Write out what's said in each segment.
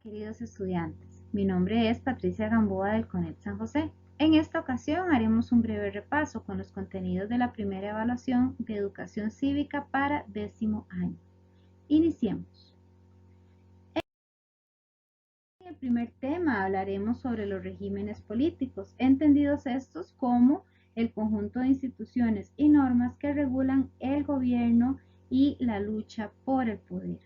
queridos estudiantes, mi nombre es Patricia Gamboa del CONEP San José. En esta ocasión haremos un breve repaso con los contenidos de la primera evaluación de educación cívica para 10º año. Iniciemos. En el primer tema hablaremos sobre los regímenes políticos, entendidos estos como el conjunto de instituciones y normas que regulan el gobierno y la lucha por el poder.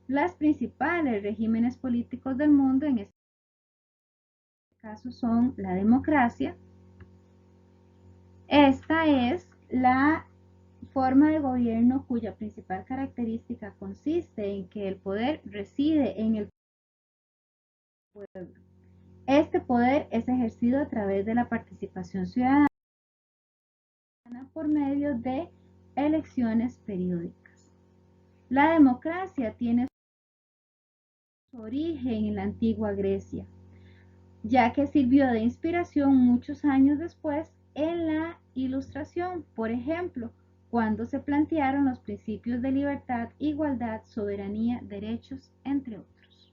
Los principales regímenes políticos del mundo en este caso son la democracia. Esta es la forma de gobierno cuya principal característica consiste en que el poder reside en el pueblo. Este poder es ejercido a través de la participación ciudadana por medio de elecciones periódicas. La democracia tiene su origen en la antigua Grecia, ya que sirvió de inspiración muchos años después en la Ilustración, por ejemplo, cuando se plantearon los principios de libertad, igualdad, soberanía, derechos, entre otros.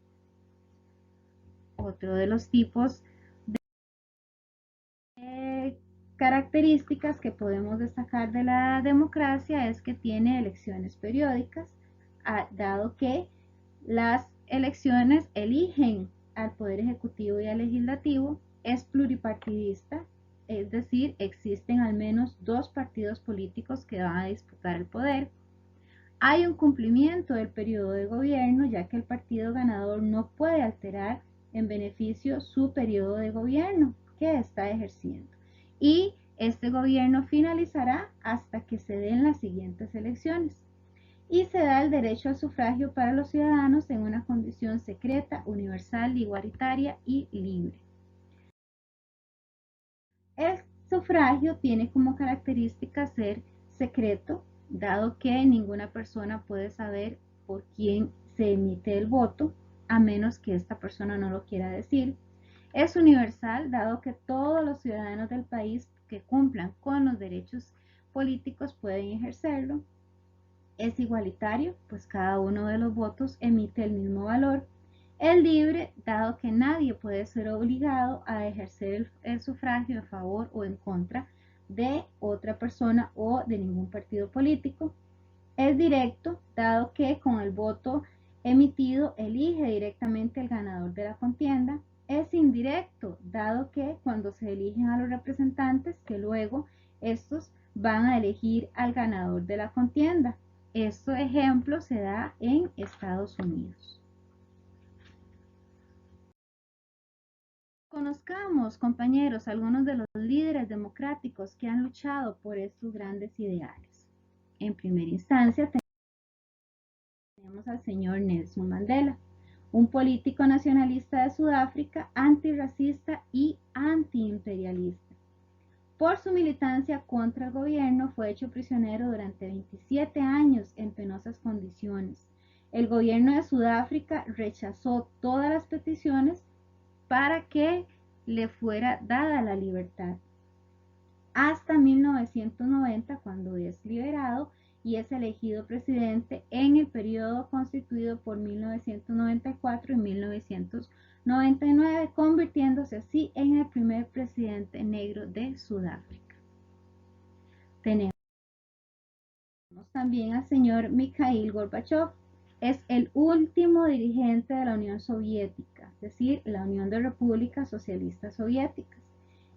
Otro de los tipos de características que podemos destacar de la democracia es que tiene elecciones periódicas, dado que las elecciones eligen al Poder Ejecutivo y al Legislativo, es pluripartidista, es decir, existen al menos 2 partidos políticos que van a disputar el poder. Hay un cumplimiento del periodo de gobierno, ya que el partido ganador no puede alterar en beneficio su periodo de gobierno que está ejerciendo. Y este gobierno finalizará hasta que se den las siguientes elecciones. Y se da el derecho al sufragio para los ciudadanos en una condición secreta, universal, igualitaria y libre. El sufragio tiene como característica ser secreto, dado que ninguna persona puede saber por quién se emite el voto, a menos que esta persona no lo quiera decir. Es universal, dado que todos los ciudadanos del país que cumplan con los derechos políticos pueden ejercerlo. Es igualitario, pues cada uno de los votos emite el mismo valor. Es libre, dado que nadie puede ser obligado a ejercer el sufragio a favor o en contra de otra persona o de ningún partido político. Es directo, dado que con el voto emitido elige directamente el ganador de la contienda. Es indirecto, dado que cuando se eligen a los representantes, que luego estos van a elegir al ganador de la contienda. Este ejemplo se da en Estados Unidos. Conozcamos, compañeros, algunos de los líderes democráticos que han luchado por estos grandes ideales. En primera instancia, tenemos al señor Nelson Mandela, un político nacionalista de Sudáfrica, antirracista y antiimperialista. Por su militancia contra el gobierno fue hecho prisionero durante 27 años en penosas condiciones. El gobierno de Sudáfrica rechazó todas las peticiones para que le fuera dada la libertad. Hasta 1990, cuando es liberado y es elegido presidente en el periodo constituido por 1994 y 1999, convirtiéndose así en el primer presidente negro de Sudáfrica. Tenemos también al señor Mikhail Gorbachev. Es el último dirigente de la Unión Soviética, es decir, la Unión de Repúblicas Socialistas Soviéticas.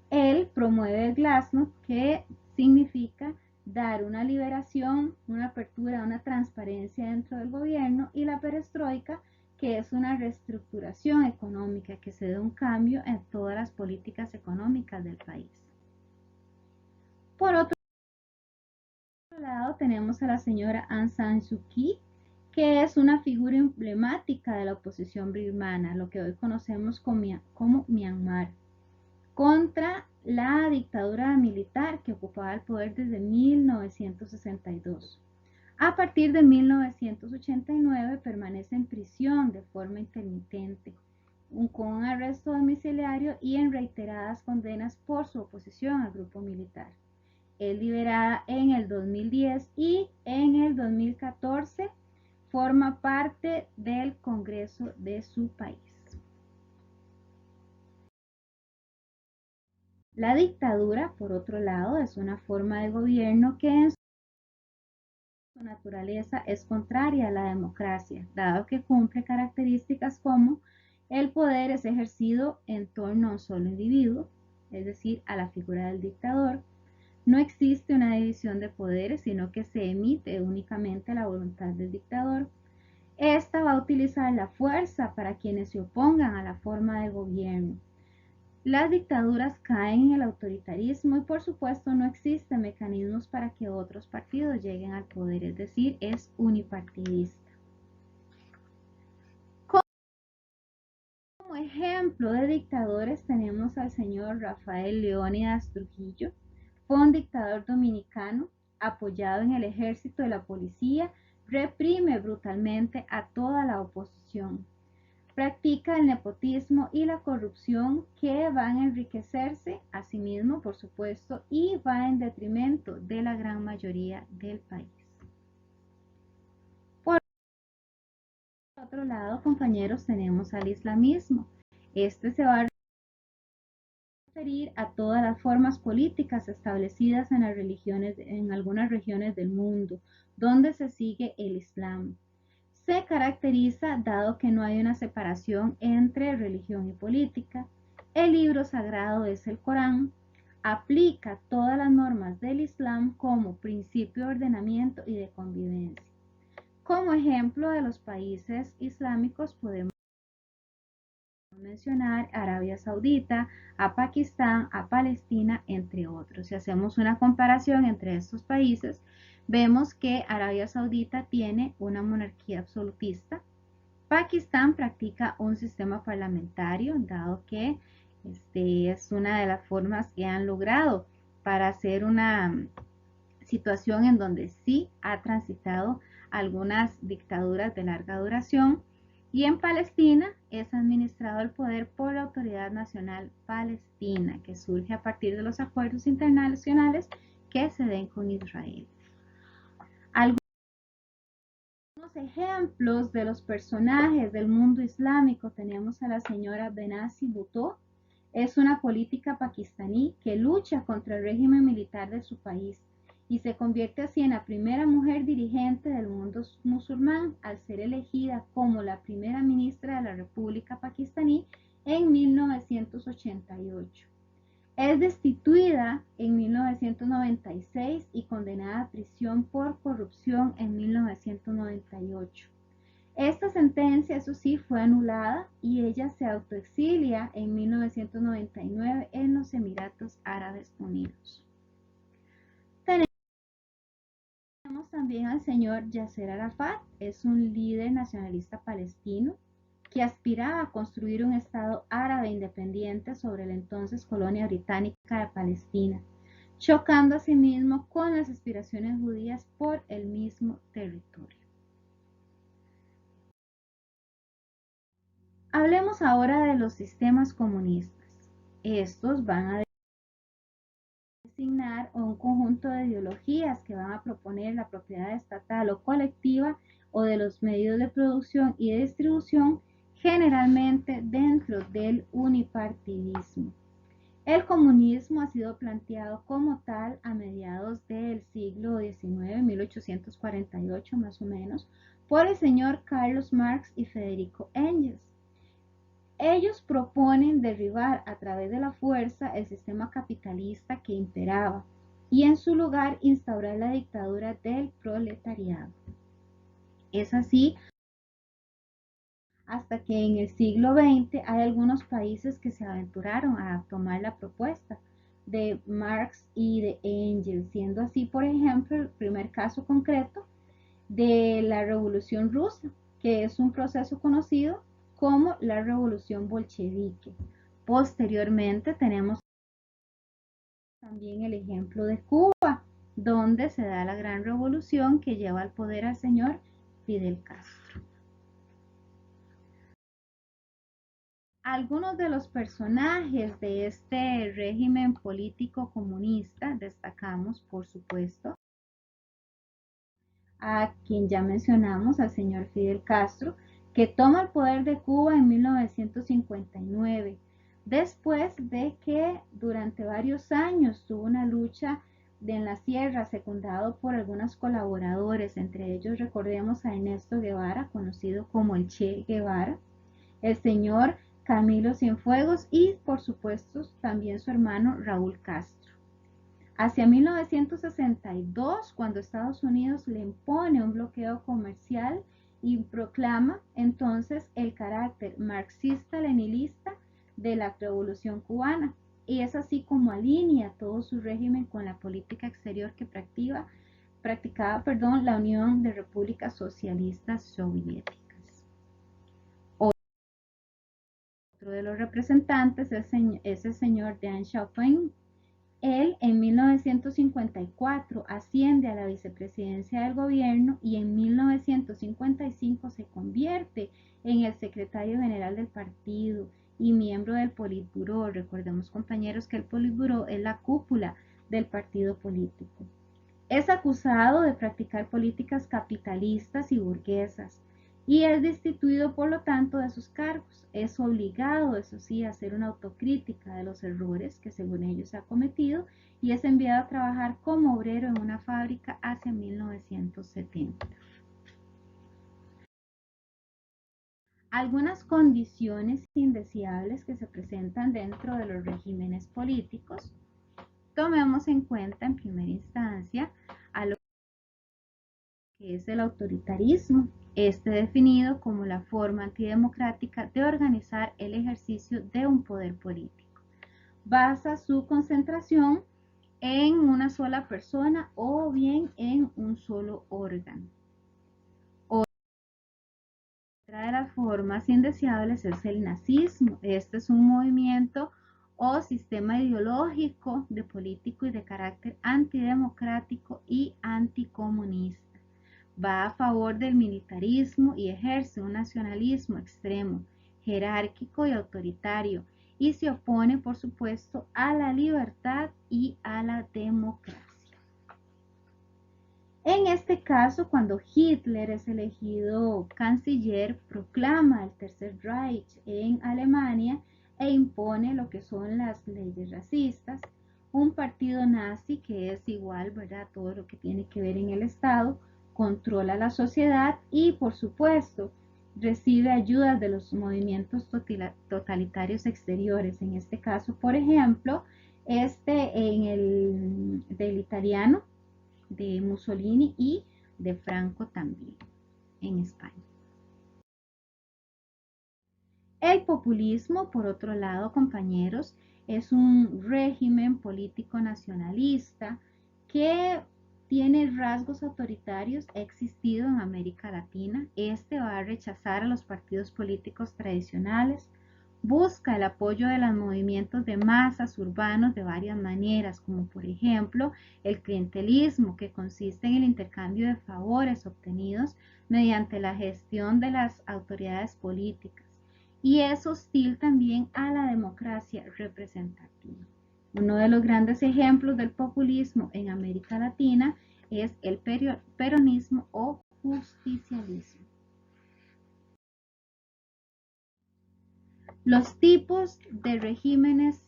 Él promueve el glasnost, que significa dar una liberación, una apertura, una transparencia dentro del gobierno, y la perestroika, que es una reestructuración económica, que se da un cambio en todas las políticas económicas del país. Por otro lado, tenemos a la señora Aung San Suu Kyi, que es una figura emblemática de la oposición birmana, lo que hoy conocemos como Myanmar, contra la dictadura militar que ocupaba el poder desde 1962. A partir de 1989 permanece en prisión de forma intermitente, con un arresto domiciliario y en reiteradas condenas por su oposición al grupo militar. Es liberada en el 2010 y en el 2014 forma parte del Congreso de su país. La dictadura, por otro lado, es una forma de gobierno que en su naturaleza es contraria a la democracia, dado que cumple características como el poder es ejercido en torno a un solo individuo, es decir, a la figura del dictador. No existe una división de poderes, sino que se emite únicamente la voluntad del dictador. Esta va a utilizar la fuerza para quienes se opongan a la forma de gobierno. Las dictaduras caen en el autoritarismo y por supuesto no existen mecanismos para que otros partidos lleguen al poder, es decir, es unipartidista. Como ejemplo de dictadores tenemos al señor Rafael Leónidas Trujillo. Fue un dictador dominicano apoyado en el ejército y la policía, reprime brutalmente a toda la oposición. Practica el nepotismo y la corrupción que van a enriquecerse a sí mismo, por supuesto, y va en detrimento de la gran mayoría del país. Por otro lado, compañeros, tenemos al islamismo. Este se va a referir a todas las formas políticas establecidas en las religiones, en algunas regiones del mundo, donde se sigue el Islam. Se caracteriza dado que no hay una separación entre religión y política. El libro sagrado es el Corán. Aplica todas las normas del Islam como principio de ordenamiento y de convivencia. Como ejemplo de los países islámicos podemos mencionar Arabia Saudita, a Pakistán, a Palestina, entre otros. Si hacemos una comparación entre estos países, vemos que Arabia Saudita tiene una monarquía absolutista. Pakistán practica un sistema parlamentario, dado que es una de las formas que han logrado para hacer una situación en donde sí ha transitado algunas dictaduras de larga duración. Y en Palestina es administrado el poder por la Autoridad Nacional Palestina, que surge a partir de los acuerdos internacionales que se den con Israel. Algunos ejemplos de los personajes del mundo islámico tenemos a la señora Benazir Bhutto. Es una política pakistaní que lucha contra el régimen militar de su país y se convierte así en la primera mujer dirigente del mundo musulmán al ser elegida como la primera ministra de la República Pakistaní en 1988. Es destituida en 1996 y condenada a prisión por corrupción en 1998. Esta sentencia, eso sí, fue anulada y ella se autoexilia en 1999 en los Emiratos Árabes Unidos. Tenemos también al señor Yasser Arafat, es un líder nacionalista palestino que aspiraba a construir un Estado árabe independiente sobre la entonces colonia británica de Palestina, chocando asimismo con las aspiraciones judías por el mismo territorio. Hablemos ahora de los sistemas comunistas. Estos van a designar un conjunto de ideologías que van a proponer la propiedad estatal o colectiva o de los medios de producción y de distribución, generalmente dentro del unipartidismo. El comunismo ha sido planteado como tal a mediados del siglo XIX, 1848 más o menos, por el señor Carlos Marx y Federico Engels. Ellos proponen derribar a través de la fuerza el sistema capitalista que imperaba y en su lugar instaurar la dictadura del proletariado. Es así hasta que en el siglo XX hay algunos países que se aventuraron a tomar la propuesta de Marx y de Engels, siendo así, por ejemplo, el primer caso concreto de la Revolución Rusa, que es un proceso conocido como la Revolución Bolchevique. Posteriormente tenemos también el ejemplo de Cuba, donde se da la gran revolución que lleva al poder al señor Fidel Castro. Algunos de los personajes de este régimen político comunista destacamos, por supuesto, a quien ya mencionamos, al señor Fidel Castro, que toma el poder de Cuba en 1959. después de que durante varios años tuvo una lucha en la sierra, secundado por algunos colaboradores, entre ellos recordemos a Ernesto Guevara, conocido como el Che Guevara, el señor Camilo Cienfuegos y por supuesto también su hermano Raúl Castro. Hacia 1962, cuando Estados Unidos le impone un bloqueo comercial y proclama entonces el carácter marxista-leninista de la Revolución Cubana, y es así como alinea todo su régimen con la política exterior que practicaba la Unión de Repúblicas Socialistas Soviéticas. Otro de los representantes es el señor Deng Xiaoping. Él en 1954 asciende a la vicepresidencia del gobierno y en 1955 se convierte en el secretario general del partido y miembro del Politburó. Recordemos, compañeros, que el Politburó es la cúpula del partido político. Es acusado de practicar políticas capitalistas y burguesas y es destituido, por lo tanto, de sus cargos. Es obligado, eso sí, a hacer una autocrítica de los errores que según ellos ha cometido y es enviado a trabajar como obrero en una fábrica hacia 1970. Algunas condiciones indeseables que se presentan dentro de los regímenes políticos. Tomemos en cuenta en primera instancia a lo que es el autoritarismo, definido como la forma antidemocrática de organizar el ejercicio de un poder político. Basa su concentración en una sola persona o bien en un solo órgano. Otra de las formas indeseables es el nazismo. Este es un movimiento o sistema ideológico de político y de carácter antidemocrático y anticomunista. Va a favor del militarismo y ejerce un nacionalismo extremo, jerárquico y autoritario, y se opone, por supuesto, a la libertad y a la democracia. En este caso, cuando Hitler es elegido canciller, proclama el Tercer Reich en Alemania e impone lo que son las leyes racistas, un partido nazi que es igual, ¿verdad?, todo lo que tiene que ver en el Estado, controla la sociedad y, por supuesto, recibe ayudas de los movimientos totalitarios exteriores. En este caso, por ejemplo, del italiano, de Mussolini y de Franco también en España. El populismo, por otro lado, compañeros, es un régimen político nacionalista que tiene rasgos autoritarios, ha existido en América Latina. Este va a rechazar a los partidos políticos tradicionales, busca el apoyo de los movimientos de masas urbanos de varias maneras, como por ejemplo el clientelismo, que consiste en el intercambio de favores obtenidos mediante la gestión de las autoridades políticas, y es hostil también a la democracia representativa. Uno de los grandes ejemplos del populismo en América Latina es el peronismo o justicialismo. Los tipos de regímenes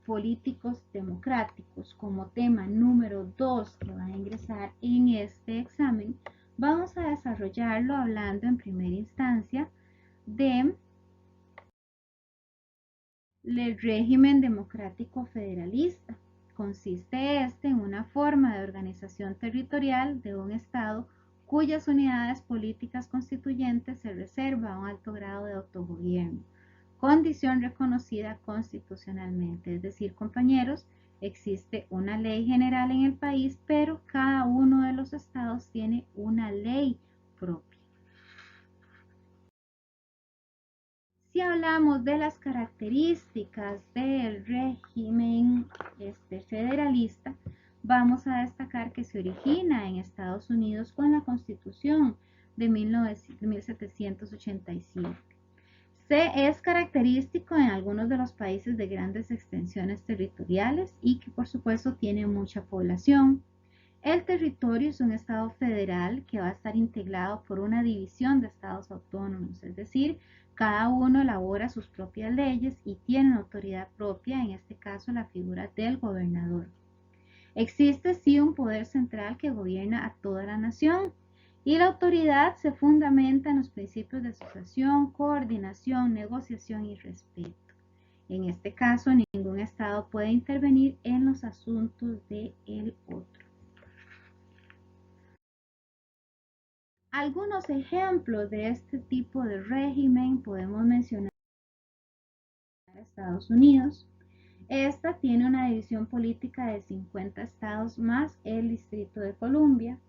políticos democráticos, como tema número 2 que va a ingresar en este examen, vamos a desarrollarlo hablando en primera instancia de el régimen democrático federalista. Consiste en una forma de organización territorial de un Estado cuyas unidades políticas constituyentes se reserva un alto grado de autogobierno, condición reconocida constitucionalmente. Es decir, compañeros, existe una ley general en el país, pero cada uno de los estados tiene una ley propia. Si hablamos de las características del régimen federalista, vamos a destacar que se origina en Estados Unidos con la Constitución de 1787. Es característico en algunos de los países de grandes extensiones territoriales y que por supuesto tiene mucha población. El territorio es un estado federal que va a estar integrado por una división de estados autónomos, es decir, Cada uno elabora sus propias leyes y tiene autoridad propia, en este caso la figura del gobernador. Existe sí un poder central que gobierna a toda la nación y la autoridad se fundamenta en los principios de asociación, coordinación, negociación y respeto. En este caso, ningún Estado puede intervenir en los asuntos del otro. Algunos ejemplos de este tipo de régimen podemos mencionar a Estados Unidos. Esta tiene una división política de 50 estados más el Distrito de Columbia.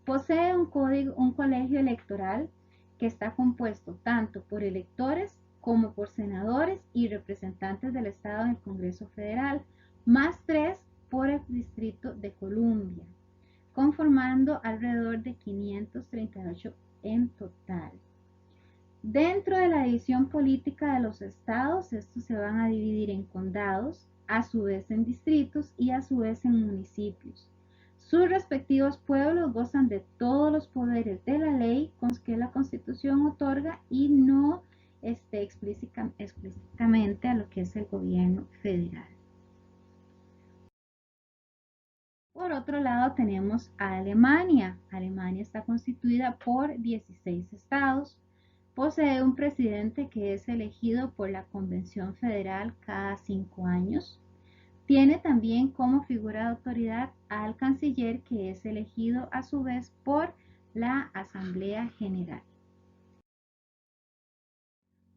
Posee un colegio electoral que está compuesto tanto por electores como por senadores y representantes del estado en el Congreso Federal, más 3 por el Distrito de Columbia, conformando alrededor de 538 en total. Dentro de la división política de los estados, estos se van a dividir en condados, a su vez en distritos y a su vez en municipios. Sus respectivos pueblos gozan de todos los poderes de la ley que la Constitución otorga y no explícitamente a lo que es el gobierno federal. Por otro lado tenemos a Alemania. Alemania está constituida por 16 estados. Posee un presidente que es elegido por la Convención Federal cada 5 años. Tiene también como figura de autoridad al canciller que es elegido a su vez por la Asamblea General.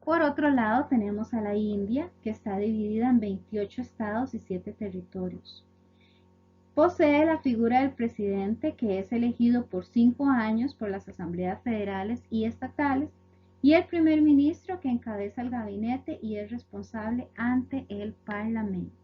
Por otro lado tenemos a la India, que está dividida en 28 estados y 7 territorios. Posee la figura del presidente que es elegido por 5 años por las asambleas federales y estatales y el primer ministro que encabeza el gabinete y es responsable ante el Parlamento.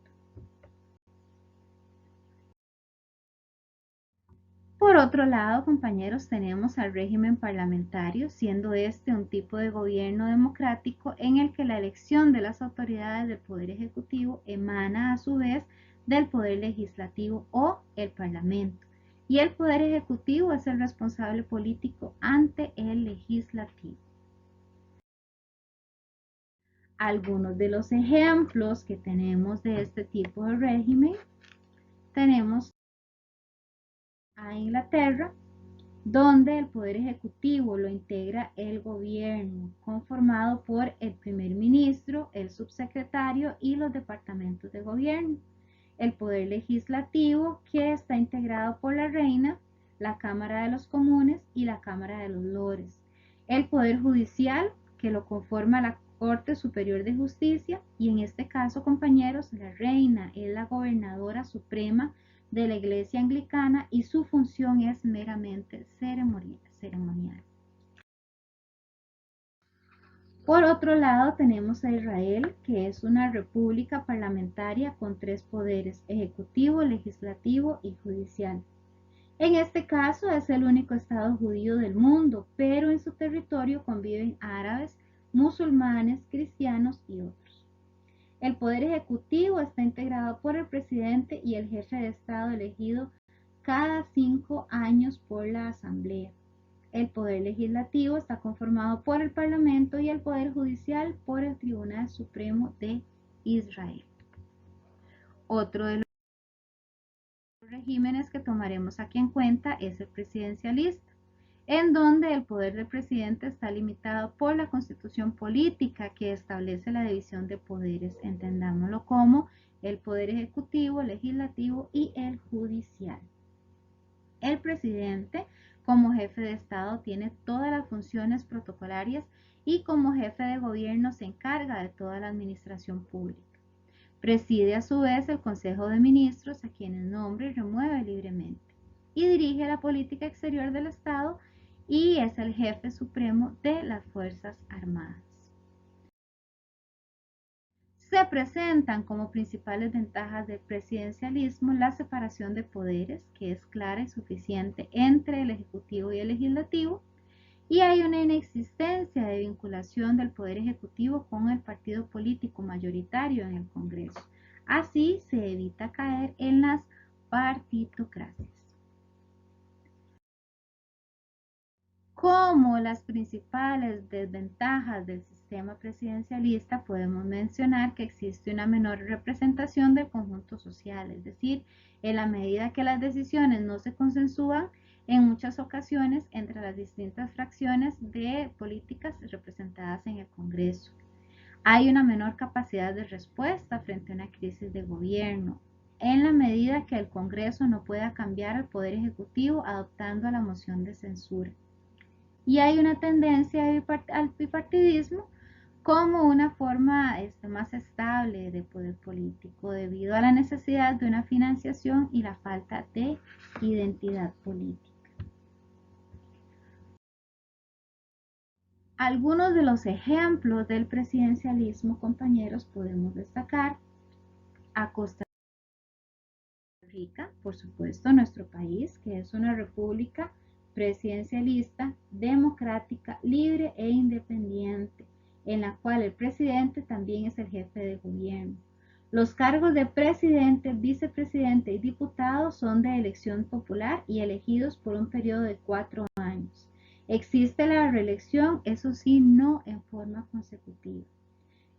Por otro lado, compañeros, tenemos al régimen parlamentario, siendo este un tipo de gobierno democrático en el que la elección de las autoridades del Poder Ejecutivo emana a su vez del Poder Legislativo o el Parlamento, y el Poder Ejecutivo es el responsable político ante el Legislativo. Algunos de los ejemplos que tenemos de este tipo de régimen, tenemos a Inglaterra, donde el poder ejecutivo lo integra el gobierno, conformado por el primer ministro, el subsecretario y los departamentos de gobierno. El poder legislativo, que está integrado por la reina, la Cámara de los Comunes y la Cámara de los Lores. El poder judicial, que lo conforma la Corte Superior de Justicia, y en este caso, compañeros, la reina es la gobernadora suprema de la Iglesia Anglicana y su función es meramente ceremonial. Por otro lado tenemos a Israel, que es una república parlamentaria con 3 poderes: ejecutivo, legislativo y judicial. En este caso es el único estado judío del mundo, pero en su territorio conviven árabes, musulmanes, cristianos y otros. El poder ejecutivo está integrado por el presidente y el jefe de estado elegido cada 5 años por la asamblea. El poder legislativo está conformado por el parlamento y el poder judicial por el Tribunal Supremo de Israel. Otro de los regímenes que tomaremos aquí en cuenta es el presidencialista, en donde el poder del presidente está limitado por la constitución política que establece la división de poderes, entendámoslo como el poder ejecutivo, legislativo y el judicial. El presidente, como jefe de Estado, tiene todas las funciones protocolarias y como jefe de gobierno se encarga de toda la administración pública. Preside a su vez el Consejo de Ministros, a quienes nombra y remueve libremente, y dirige la política exterior del Estado y es el jefe supremo de las Fuerzas Armadas. Se presentan como principales ventajas del presidencialismo la separación de poderes, que es clara y suficiente entre el Ejecutivo y el Legislativo, y hay una inexistencia de vinculación del Poder Ejecutivo con el partido político mayoritario en el Congreso. Así se evita caer en las partitocracias. Como las principales desventajas del sistema sistema presidencialista podemos mencionar que existe una menor representación del conjunto social, es decir, en la medida que las decisiones no se consensúan en muchas ocasiones entre las distintas fracciones de políticas representadas en el Congreso. Hay una menor capacidad de respuesta frente a una crisis de gobierno, en la medida que el Congreso no pueda cambiar al Poder Ejecutivo adoptando la moción de censura. Y hay una tendencia al bipartidismo como una forma más estable de poder político debido a la necesidad de una financiación y la falta de identidad política. Algunos de los ejemplos del presidencialismo, compañeros, podemos destacar a Costa Rica, por supuesto, nuestro país, que es una república presidencialista, democrática, libre e independiente, en la cual el presidente también es el jefe de gobierno. Los cargos de presidente, vicepresidente y diputado son de elección popular y elegidos por un periodo de 4 años. Existe la reelección, eso sí, no en forma consecutiva.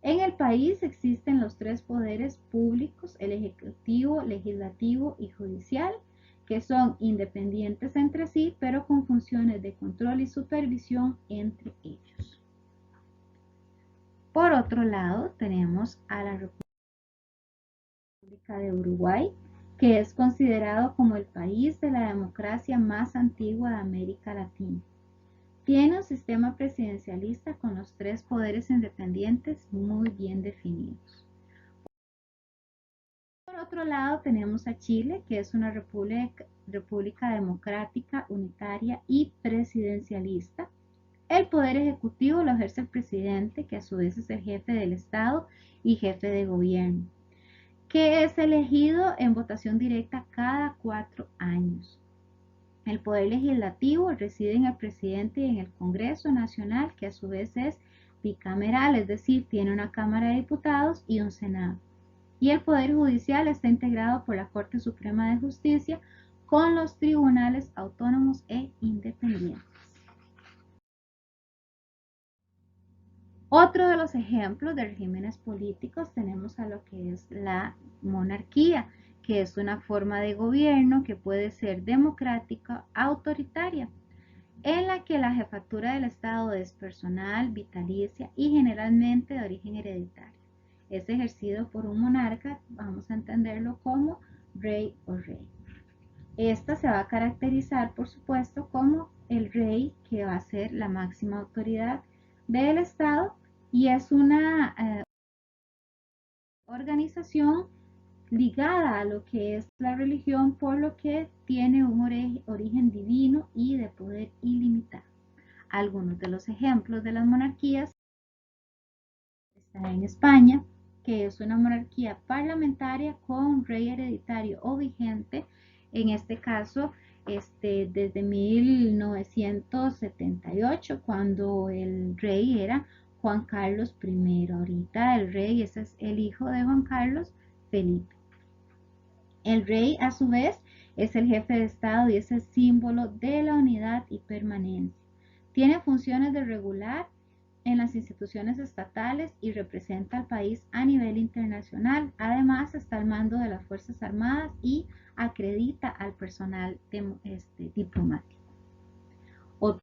En el país existen los 3 poderes públicos, el ejecutivo, legislativo y judicial, que son independientes entre sí, pero con funciones de control y supervisión entre ellos. Por otro lado, tenemos a la República de Uruguay, que es considerado como el país de la democracia más antigua de América Latina. Tiene un sistema presidencialista con los 3 poderes independientes muy bien definidos. Por otro lado, tenemos a Chile, que es una república democrática, unitaria y presidencialista. El poder ejecutivo lo ejerce el presidente, que a su vez es el jefe del Estado y jefe de gobierno, que es elegido en votación directa cada 4 años. El poder legislativo reside en el presidente y en el Congreso Nacional, que a su vez es bicameral, es decir, tiene una Cámara de Diputados y un Senado. Y el poder judicial está integrado por la Corte Suprema de Justicia con los tribunales autónomos e independientes. Otro de los ejemplos de regímenes políticos tenemos a lo que es la monarquía, que es una forma de gobierno que puede ser democrática, autoritaria, en la que la jefatura del Estado es personal, vitalicia y generalmente de origen hereditario. Es ejercido por un monarca, vamos a entenderlo como rey o rey. Esta se va a caracterizar, por supuesto, como el rey, que va a ser la máxima autoridad del Estado, y es una organización ligada a lo que es la religión, por lo que tiene un origen divino y de poder ilimitado. Algunos de los ejemplos de las monarquías están en España, que es una monarquía parlamentaria con rey hereditario o vigente, en este caso desde 1978, cuando el rey era Juan Carlos I. Ahorita el rey ese es el hijo de Juan Carlos, Felipe. El rey, a su vez, es el jefe de Estado y es el símbolo de la unidad y permanencia. Tiene funciones de regular en las instituciones estatales y representa al país a nivel internacional. Además, está al mando de las Fuerzas Armadas y acredita al personal diplomático. Otro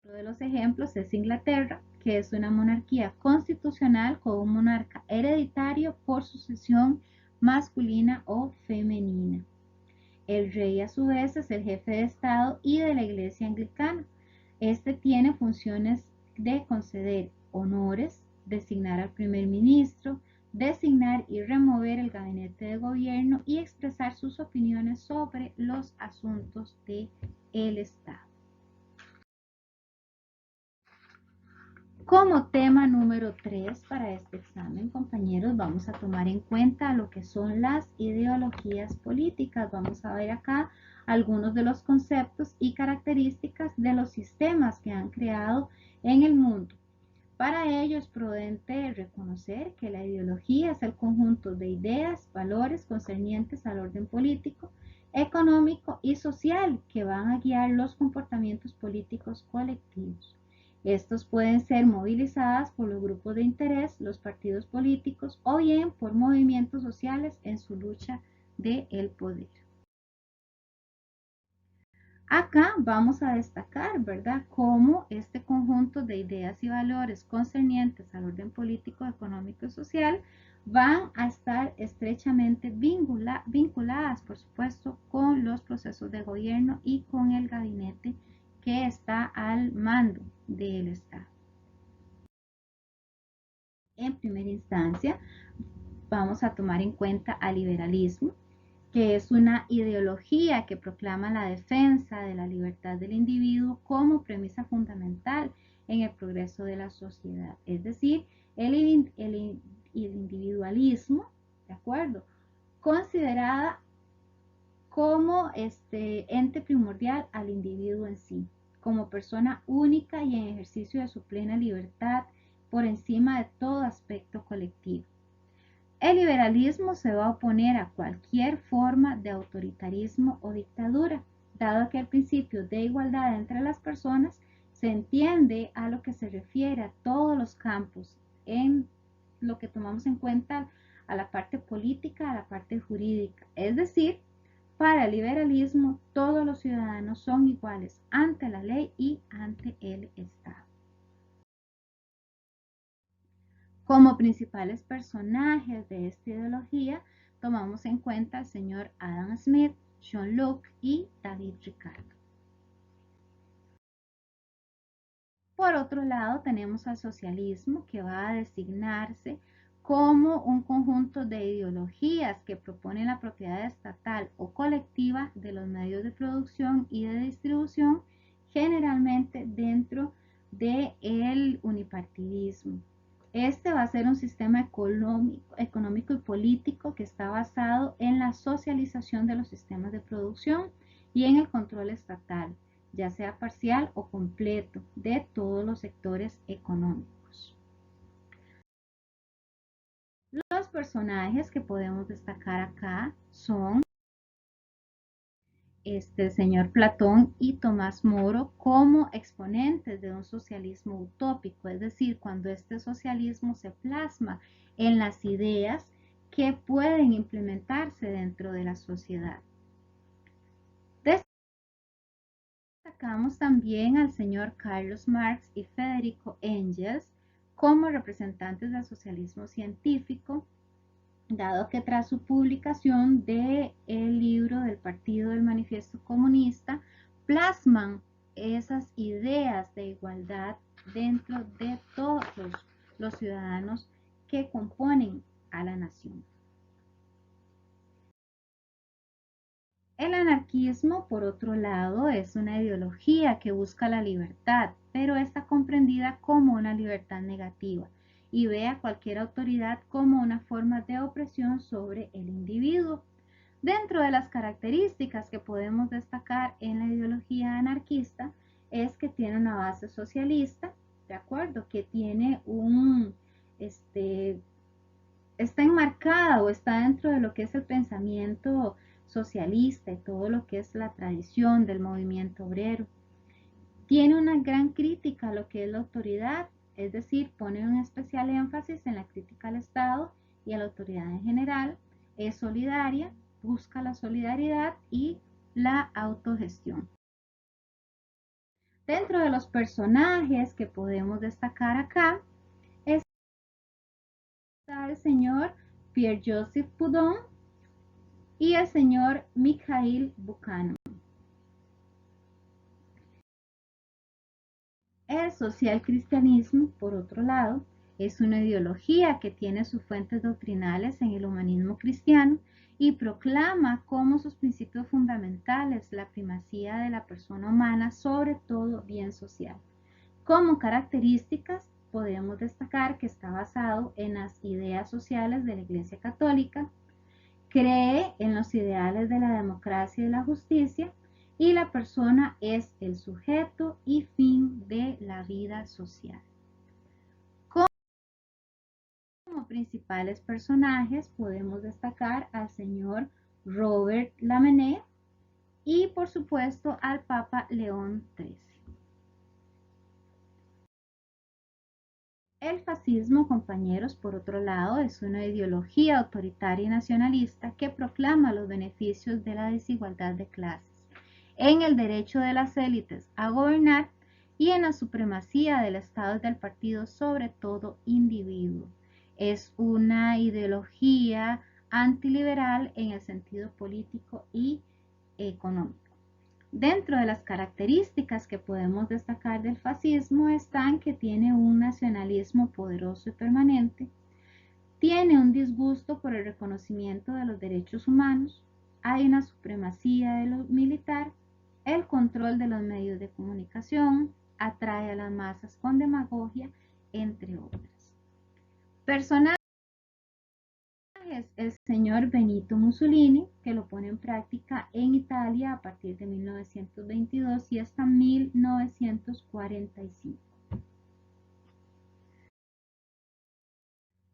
de los ejemplos es Inglaterra, que es una monarquía constitucional con un monarca hereditario por sucesión masculina o femenina. El rey, a su vez, es el jefe de Estado y de la Iglesia Anglicana. Este tiene funciones de conceder honores, designar al primer ministro, designar y remover el gabinete de gobierno y expresar sus opiniones sobre los asuntos del Estado. Como tema número 3 para este examen, compañeros, vamos a tomar en cuenta lo que son las ideologías políticas. Vamos a ver acá algunos de los conceptos y características de los sistemas que han creado en el mundo. Para ello es prudente reconocer que la ideología es el conjunto de ideas, valores concernientes al orden político, económico y social que van a guiar los comportamientos políticos colectivos. Estos pueden ser movilizadas por los grupos de interés, los partidos políticos o bien por movimientos sociales en su lucha del poder. Acá vamos a destacar, ¿verdad?, cómo este conjunto de ideas y valores concernientes al orden político, económico y social van a estar estrechamente vinculadas, por supuesto, con los procesos de gobierno y con el gabinete que está al mando del Estado. En primera instancia, vamos a tomar en cuenta al liberalismo, que es una ideología que proclama la defensa de la libertad del individuo como premisa fundamental en el progreso de la sociedad. Es decir, el individualismo, ¿de acuerdo?, considerada como ente primordial al individuo en sí, como persona única y en ejercicio de su plena libertad por encima de todo aspecto colectivo. El liberalismo se va a oponer a cualquier forma de autoritarismo o dictadura, dado que el principio de igualdad entre las personas se entiende a lo que se refiere a todos los campos, en lo que tomamos en cuenta a la parte política, a la parte jurídica. Es decir, para el liberalismo todos los ciudadanos son iguales ante la ley y ante el Estado. Como principales personajes de esta ideología, tomamos en cuenta al señor Adam Smith, John Locke y David Ricardo. Por otro lado, tenemos al socialismo, que va a designarse como un conjunto de ideologías que proponen la propiedad estatal o colectiva de los medios de producción y de distribución, generalmente dentro del unipartidismo. Este va a ser un sistema económico y político que está basado en la socialización de los sistemas de producción y en el control estatal, ya sea parcial o completo, de todos los sectores económicos. Los personajes que podemos destacar acá son señor Platón y Tomás Moro como exponentes de un socialismo utópico, es decir, cuando este socialismo se plasma en las ideas que pueden implementarse dentro de la sociedad. Destacamos también al señor Carlos Marx y Federico Engels como representantes del socialismo científico, dado que tras su publicación del libro del Partido del Manifiesto Comunista, plasman esas ideas de igualdad dentro de todos los ciudadanos que componen a la nación. El anarquismo, por otro lado, es una ideología que busca la libertad, pero está comprendida como una libertad negativa y ve a cualquier autoridad como una forma de opresión sobre el individuo. Dentro de las características que podemos destacar en la ideología anarquista es que tiene una base socialista, ¿de acuerdo?, que tiene está enmarcada o está dentro de lo que es el pensamiento socialista y todo lo que es la tradición del movimiento obrero. Tiene una gran crítica a lo que es la autoridad, es decir, pone un especial énfasis en la crítica al Estado y a la autoridad en general. Es solidaria, busca la solidaridad y la autogestión. Dentro de los personajes que podemos destacar acá está el señor Pierre-Joseph Proudhon y el señor Mikhail Buchanan. El socialcristianismo, por otro lado, es una ideología que tiene sus fuentes doctrinales en el humanismo cristiano y proclama como sus principios fundamentales la primacía de la persona humana sobre todo bien social. Como características, podemos destacar que está basado en las ideas sociales de la Iglesia Católica, cree en los ideales de la democracia y la justicia, y la persona es el sujeto y fin de la vida social. Como principales personajes podemos destacar al señor Robert Lamennais y por supuesto al Papa León XIII. El fascismo, compañeros, por otro lado, es una ideología autoritaria y nacionalista que proclama los beneficios de la desigualdad de clases, en el derecho de las élites a gobernar y en la supremacía del Estado y del partido sobre todo individuo. Es una ideología antiliberal en el sentido político y económico. Dentro de las características que podemos destacar del fascismo están que tiene un nacionalismo poderoso y permanente, tiene un disgusto por el reconocimiento de los derechos humanos, hay una supremacía de lo militar, el control de los medios de comunicación, atrae a las masas con demagogia, entre otras. Personajes: el señor Benito Mussolini, que lo pone en práctica en Italia a partir de 1922 y hasta 1945.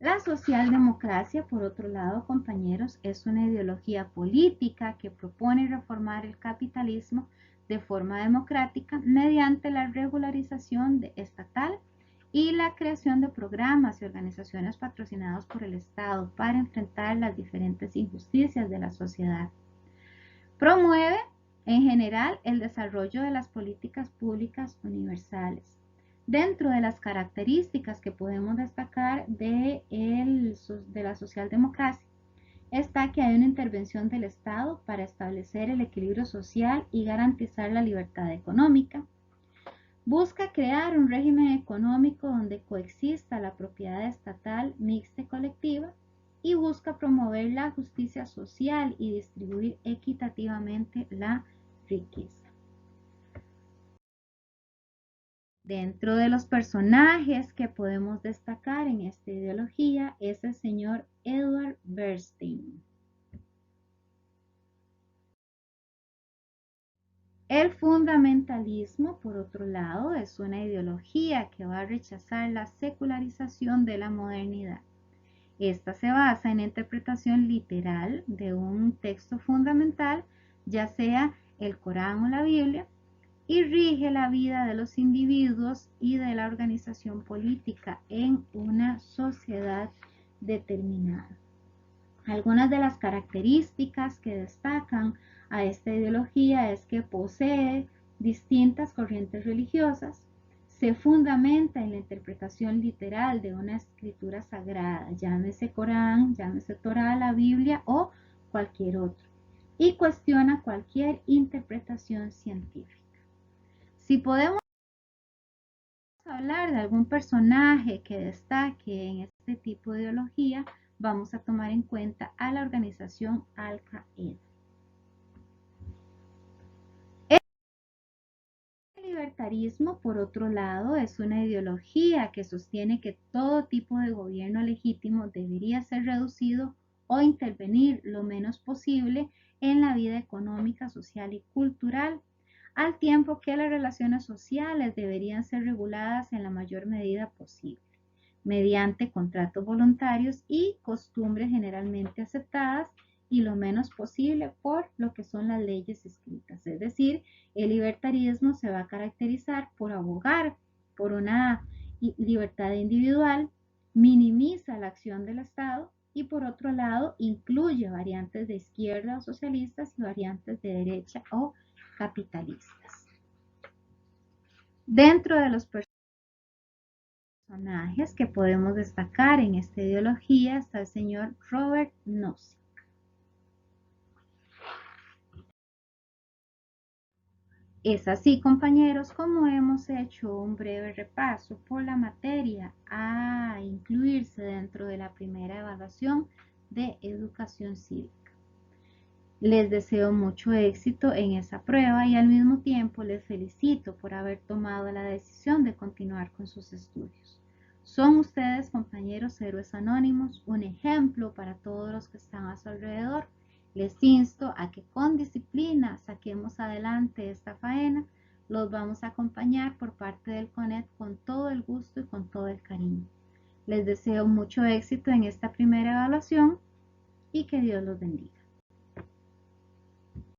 La socialdemocracia, por otro lado, compañeros, es una ideología política que propone reformar el capitalismo de forma democrática mediante la regularización estatal y la creación de programas y organizaciones patrocinados por el Estado para enfrentar las diferentes injusticias de la sociedad. Promueve, en general, el desarrollo de las políticas públicas universales. Dentro de las características que podemos destacar de la socialdemocracia está que hay una intervención del Estado para establecer el equilibrio social y garantizar la libertad económica. Busca crear un régimen económico donde coexista la propiedad estatal mixta y colectiva y busca promover la justicia social y distribuir equitativamente la riqueza. Dentro de los personajes que podemos destacar en esta ideología es el señor Edward Bernstein. El fundamentalismo, por otro lado, es una ideología que va a rechazar la secularización de la modernidad. Esta se basa en la interpretación literal de un texto fundamental, ya sea el Corán o la Biblia, y rige la vida de los individuos y de la organización política en una sociedad determinada. Algunas de las características que destacan a esta ideología es que posee distintas corrientes religiosas, se fundamenta en la interpretación literal de una escritura sagrada, llámese Corán, llámese Torá, la Biblia o cualquier otro, y cuestiona cualquier interpretación científica. Si podemos hablar de algún personaje que destaque en este tipo de ideología, vamos a tomar en cuenta a la organización Al-Qaeda. El libertarismo, por otro lado, es una ideología que sostiene que todo tipo de gobierno legítimo debería ser reducido o intervenir lo menos posible en la vida económica, social y cultural, al tiempo que las relaciones sociales deberían ser reguladas en la mayor medida posible, mediante contratos voluntarios y costumbres generalmente aceptadas y lo menos posible por lo que son las leyes escritas. Es decir, el libertarismo se va a caracterizar por abogar por una libertad individual, minimiza la acción del Estado y por otro lado incluye variantes de izquierda o socialistas y variantes de derecha o capitalistas. Dentro de los personajes que podemos destacar en esta ideología está el señor Robert Nozick. Es así, compañeros, como hemos hecho un breve repaso por la materia a incluirse dentro de la primera evaluación de educación cívica. Les deseo mucho éxito en esa prueba y al mismo tiempo les felicito por haber tomado la decisión de continuar con sus estudios. Son ustedes, compañeros héroes anónimos, un ejemplo para todos los que están a su alrededor. Les insto a que con disciplina saquemos adelante esta faena. Los vamos a acompañar por parte del CONET con todo el gusto y con todo el cariño. Les deseo mucho éxito en esta primera evaluación y que Dios los bendiga.